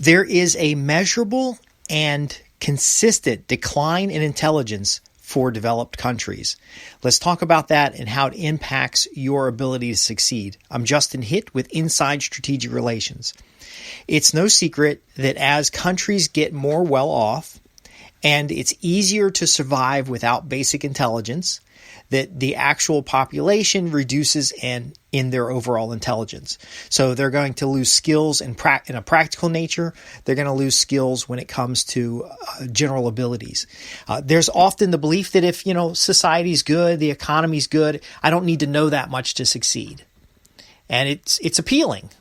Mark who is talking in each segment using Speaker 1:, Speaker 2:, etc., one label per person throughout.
Speaker 1: There is a measurable and consistent decline in intelligence for developed countries. Let's talk about that and how it impacts your ability to succeed. I'm Justin Hitt with Inside Strategic Relations. It's no secret that as countries get more well off and it's easier to survive without basic intelligence, that the actual population reduces in their overall intelligence. So they're going to lose skills in a practical nature. They're going to lose skills when it comes to general abilities. There's often the belief that if, society's good, the economy's good, I don't need to know that much to succeed. And it's appealing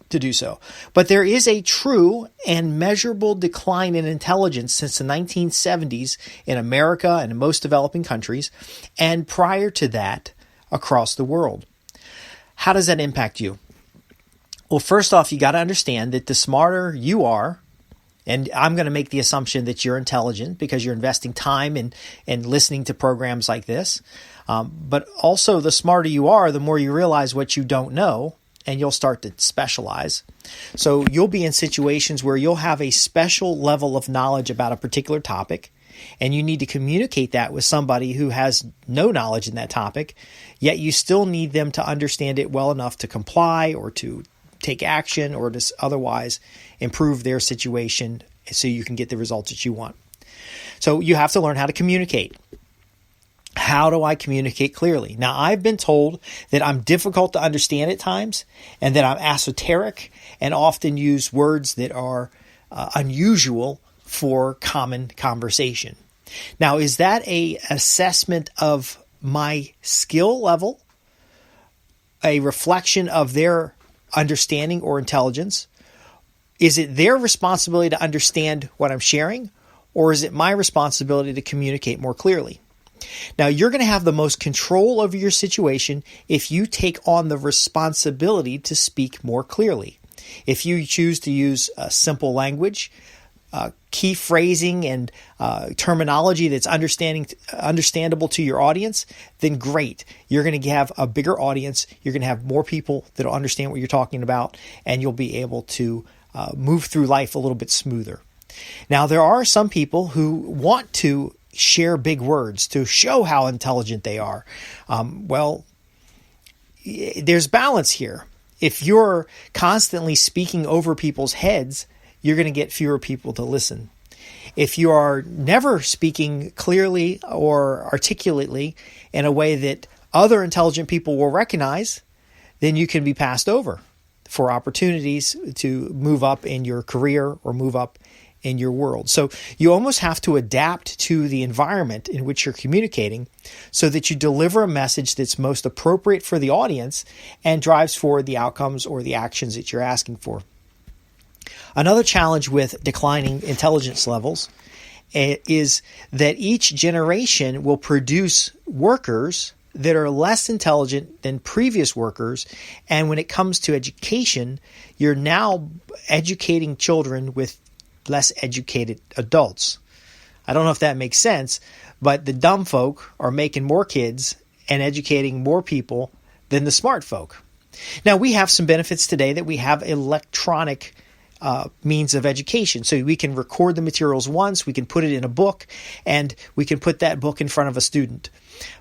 Speaker 1: to do so. But there is a true and measurable decline in intelligence since the 1970s in America and in most developing countries, and prior to that, across the world. How does that impact you? Well, first off, you got to understand that the smarter you are, and I'm going to make the assumption that you're intelligent because you're investing time in listening to programs like this, but also the smarter you are, the more you realize what you don't know, and you'll start to specialize. So you'll be in situations where you'll have a special level of knowledge about a particular topic, and you need to communicate that with somebody who has no knowledge in that topic, yet you still need them to understand it well enough to comply or to take action or to otherwise improve their situation so you can get the results that you want. So you have to learn how to communicate. How do I communicate clearly? Now, I've been told that I'm difficult to understand at times and that I'm esoteric and often use words that are unusual for common conversation. Now, is that an assessment of my skill level, a reflection of their understanding or intelligence? Is it their responsibility to understand what I'm sharing, or is it my responsibility to communicate more clearly? Now, you're going to have the most control over your situation if you take on the responsibility to speak more clearly. If you choose to use simple language, key phrasing, and terminology that's understandable to your audience, then great. You're going to have a bigger audience. You're going to have more people that will understand what you're talking about, and you'll be able to move through life a little bit smoother. Now, there are some people who want to share big words to show how intelligent they are. There's balance here. If you're constantly speaking over people's heads, you're going to get fewer people to listen. If you are never speaking clearly or articulately in a way that other intelligent people will recognize, then you can be passed over for opportunities to move up in your career or move up in your world. So you almost have to adapt to the environment in which you're communicating so that you deliver a message that's most appropriate for the audience and drives forward the outcomes or the actions that you're asking for. Another challenge with declining intelligence levels is that each generation will produce workers that are less intelligent than previous workers. And when it comes to education, you're now educating children with less educated adults. I don't know if that makes sense, but the dumb folk are making more kids and educating more people than the smart folk. Now, we have some benefits today that we have electronic means of education. So we can record the materials once, we can put it in a book, and we can put that book in front of a student.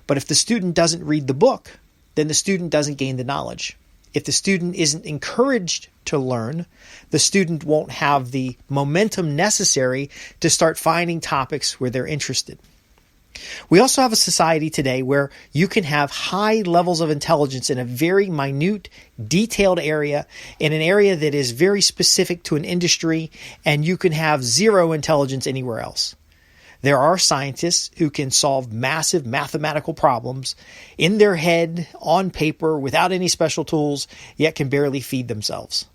Speaker 1: But if the student doesn't read the book, then the student doesn't gain the knowledge. If the student isn't encouraged to learn, the student won't have the momentum necessary to start finding topics where they're interested. We also have a society today where you can have high levels of intelligence in a very minute, detailed area, in an area that is very specific to an industry, and you can have zero intelligence anywhere else. There are scientists who can solve massive mathematical problems in their head, on paper, without any special tools, yet can barely feed themselves.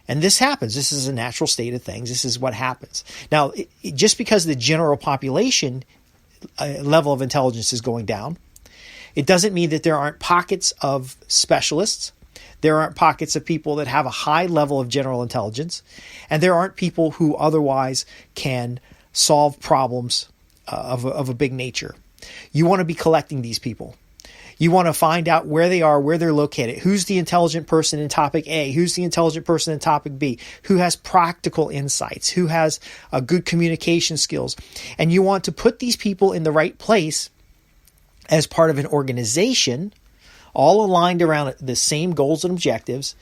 Speaker 1: And this happens. This is a natural state of things. This is what happens. Now, just because the general population level of intelligence is going down, it doesn't mean that there aren't pockets of specialists. There aren't pockets of people that have a high level of general intelligence. And there aren't people who otherwise can solve problems of a big nature. You want to be collecting these people. You want to find out where they are, where they're located. Who's the intelligent person in topic A? Who's the intelligent person in topic B? Who has practical insights? Who has good communication skills? And you want to put these people in the right place as part of an organization, all aligned around the same goals and objectives,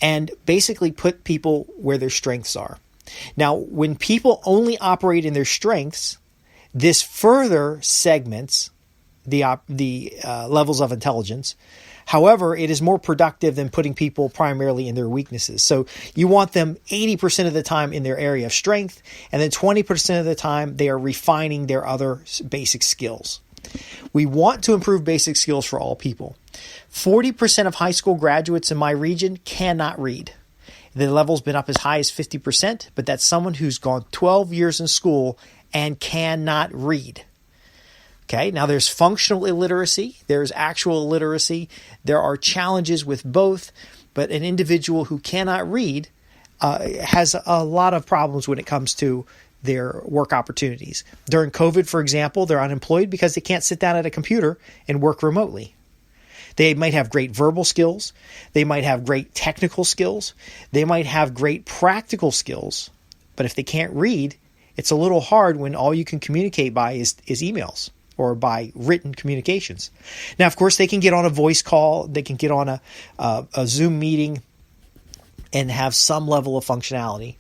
Speaker 1: and basically put people where their strengths are. Now, when people only operate in their strengths, this further segments the levels of intelligence. However, it is more productive than putting people primarily in their weaknesses. So you want them 80% of the time in their area of strength, and then 20% of the time they are refining their other basic skills. We want to improve basic skills for all people. 40% of high school graduates in my region cannot read. The level's been up as high as 50%, but that's someone who's gone 12 years in school and cannot read. Okay, now there's functional illiteracy, there's actual illiteracy, there are challenges with both, but an individual who cannot read has a lot of problems when it comes to their work opportunities. During COVID, for example, they're unemployed because they can't sit down at a computer and work remotely. They might have great verbal skills, they might have great technical skills, they might have great practical skills, but if they can't read, it's a little hard when all you can communicate by is emails or by written communications. Now, of course, they can get on a voice call, they can get on a Zoom meeting and have some level of functionality.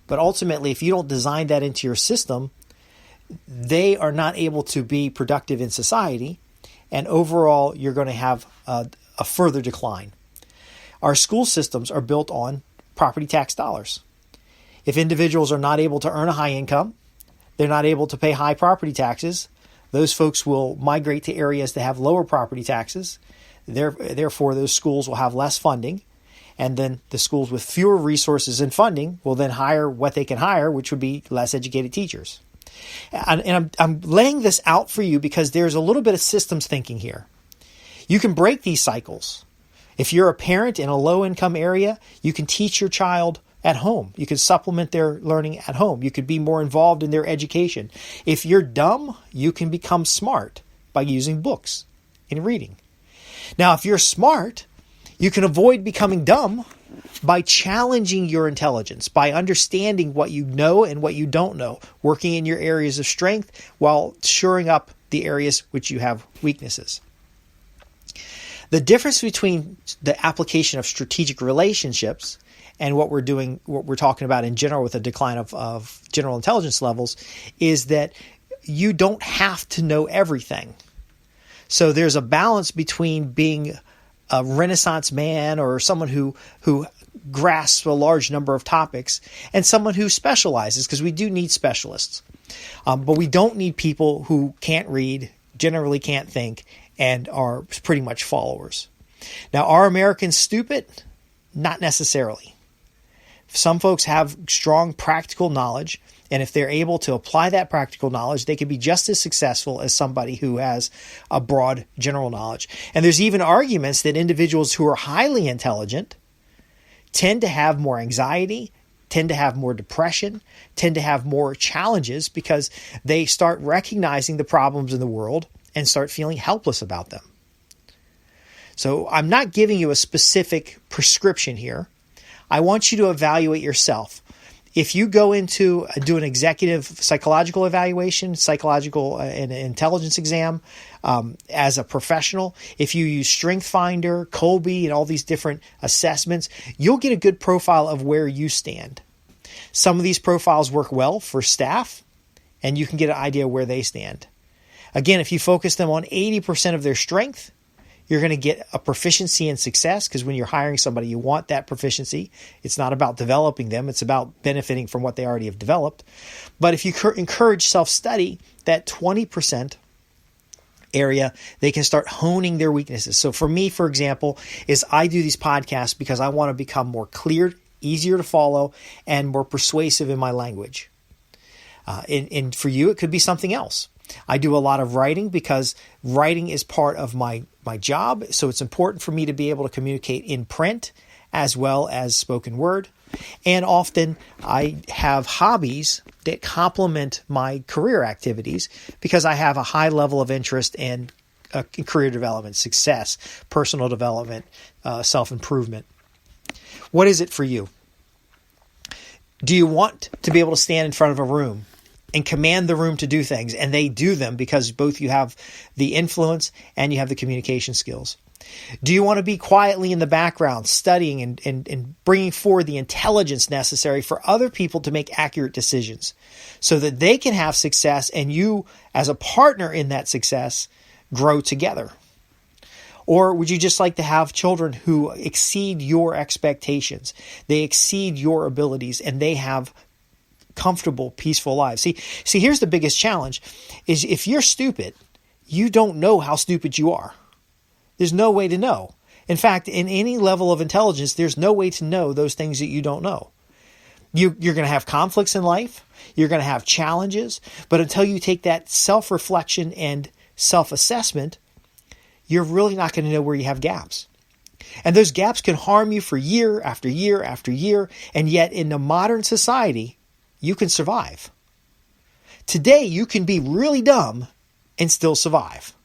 Speaker 1: But ultimately, if you don't design that into your system, they are not able to be productive in society. And overall, you're going to have a further decline. Our school systems are built on property tax dollars. If individuals are not able to earn a high income, they're not able to pay high property taxes, those folks will migrate to areas that have lower property taxes. Therefore, those schools will have less funding. And then the schools with fewer resources and funding will then hire what they can hire, which would be less educated teachers. And I'm laying this out for you because there's a little bit of systems thinking here. You can break these cycles. If you're a parent in a low-income area, you can teach your child at home. You can supplement their learning at home. You could be more involved in their education. If you're dumb, you can become smart by using books and reading. Now, if you're smart, you can avoid becoming dumb by challenging your intelligence, by understanding what you know and what you don't know, working in your areas of strength while shoring up the areas which you have weaknesses. The difference between the application of strategic relationships and what we're talking about in general with a decline of general intelligence levels is that you don't have to know everything. So there's a balance between being a Renaissance man or someone who grasps a large number of topics and someone who specializes, because we do need specialists. But we don't need people who can't read, generally can't think, and are pretty much followers. Now, are Americans stupid? Not necessarily. Some folks have strong practical knowledge, and if they're able to apply that practical knowledge, they can be just as successful as somebody who has a broad general knowledge. And there's even arguments that individuals who are highly intelligent tend to have more anxiety, tend to have more depression, tend to have more challenges because they start recognizing the problems in the world and start feeling helpless about them. So I'm not giving you a specific prescription here. I want you to evaluate yourself. If you go into do an executive psychological evaluation, psychological and intelligence exam as a professional, if you use StrengthsFinder, Colby, and all these different assessments, you'll get a good profile of where you stand. Some of these profiles work well for staff, and you can get an idea where they stand. Again, if you focus them on 80% of their strength, you're going to get a proficiency and success, because when you're hiring somebody, you want that proficiency. It's not about developing them. It's about benefiting from what they already have developed. But if you encourage self-study, that 20% area, they can start honing their weaknesses. So for me, for example, is I do these podcasts because I want to become more clear, easier to follow, and more persuasive in my language. And for you, it could be something else. I do a lot of writing because writing is part of my job. So it's important for me to be able to communicate in print as well as spoken word. And often I have hobbies that complement my career activities because I have a high level of interest and career development, success, personal development, self-improvement. What is it for you? Do you want to be able to stand in front of a room and command the room to do things, and they do them because both you have the influence and you have the communication skills? Do you want to be quietly in the background, studying and bringing forward the intelligence necessary for other people to make accurate decisions so that they can have success and you, as a partner in that success, grow together? Or would you just like to have children who exceed your expectations? They exceed your abilities and they have comfortable, peaceful lives. See, here's the biggest challenge is if you're stupid, you don't know how stupid you are. There's no way to know. In fact, in any level of intelligence, there's no way to know those things that you don't know. You're going to have conflicts in life. You're going to have challenges. But until you take that self-reflection and self-assessment, you're really not going to know where you have gaps. And those gaps can harm you for year after year after year. And yet in the modern society, you can survive. Today, you can be really dumb and still survive.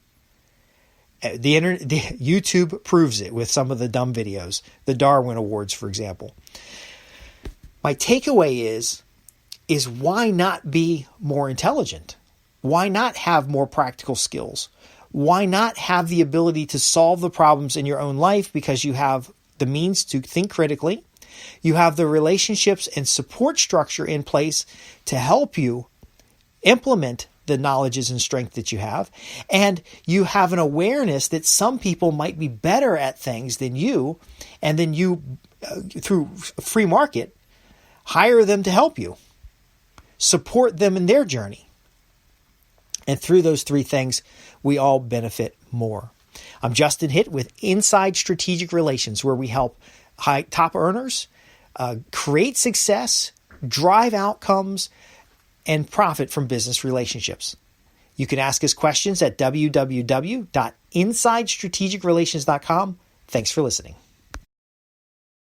Speaker 1: YouTube proves it with some of the dumb videos, the Darwin Awards, for example. My takeaway is why not be more intelligent? Why not have more practical skills? Why not have the ability to solve the problems in your own life because you have the means to think critically? You have the relationships and support structure in place to help you implement the knowledges and strength that you have. And you have an awareness that some people might be better at things than you. And then you, through free market, hire them to help you. Support them in their journey. And through those three things, we all benefit more. I'm Justin Hitt with Inside Strategic Relations, where we help top earners create success, drive outcomes, and profit from business relationships. You can ask us questions at www.insidestrategicrelations.com. Thanks for listening.